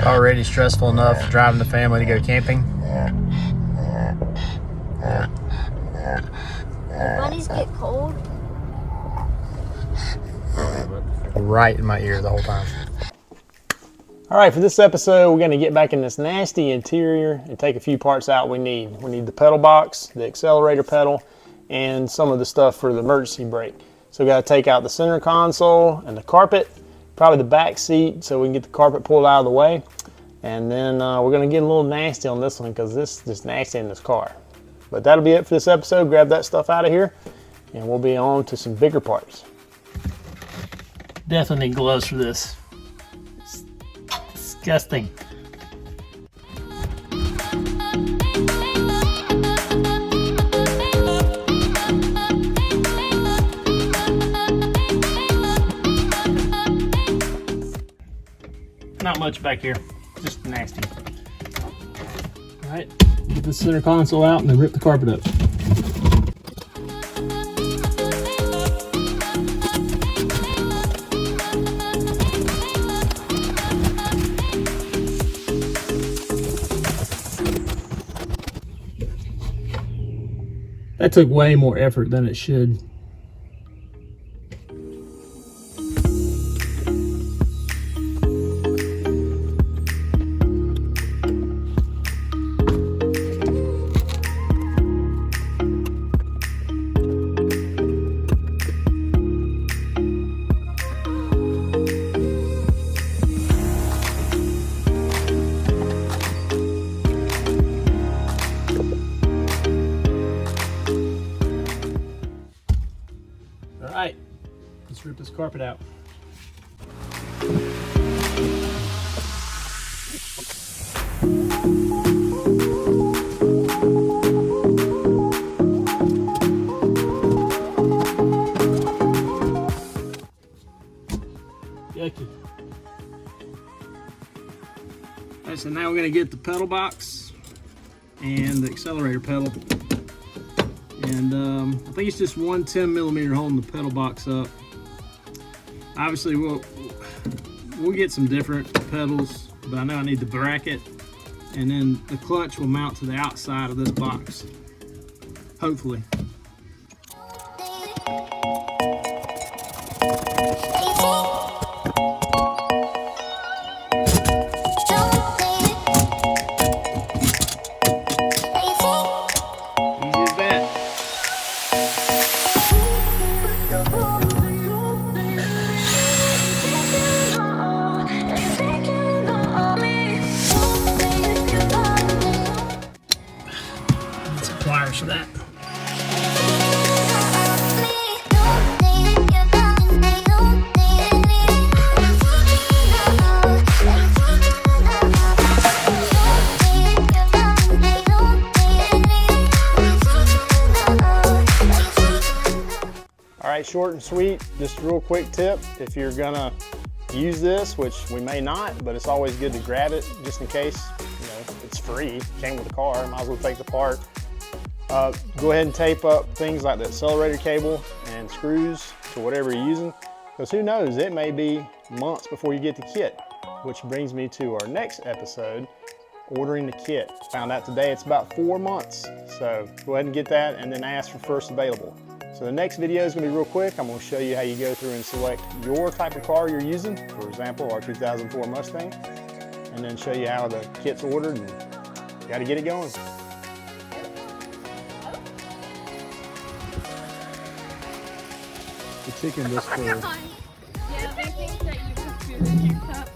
already stressful enough driving the family to go camping. The bunnies get cold. Right in my ear the whole time. All right, for this episode, we're gonna get back in this nasty interior and take a few parts out we need. We need the pedal box, the accelerator pedal, and some of the stuff for the emergency brake. So we gotta take out the center console and the carpet, probably the back seat so we can get the carpet pulled out of the way. And then we're gonna get a little nasty on this one because this is just nasty in this car. But that'll be it for this episode. Grab that stuff out of here and we'll be on to some bigger parts. Definitely need gloves for this. It's disgusting. Not much back here, just nasty. All right, get the center console out and then rip the carpet up. That took way more effort than it should. All right, let's rip this carpet out. Yucky. All right, so now we're gonna get the pedal box and the accelerator pedal. And I think it's just one 10mm holding the pedal box up. Obviously, we'll get some different pedals, but I know I need the bracket, and then the clutch will mount to the outside of this box, hopefully. Pliers for that. All right, short and sweet, just a real quick tip. If you're gonna use this, which we may not, but it's always good to grab it just in case, you know, it's free, came with the car, might as well take the part. Go ahead and tape up things like the accelerator cable and screws to whatever you're using, because who knows, it may be months before you get the kit, which brings me to our next episode, ordering the kit. Found out today it's about 4 months, so go ahead and get that and then ask for first available. So the next video is going to be real quick. I'm going to show you how you go through and select your type of car you're using, for example our 2004 Mustang, and then show you how the kit's ordered and you got to get it going. The chicken just for... Yeah, they think that you put food in your cup.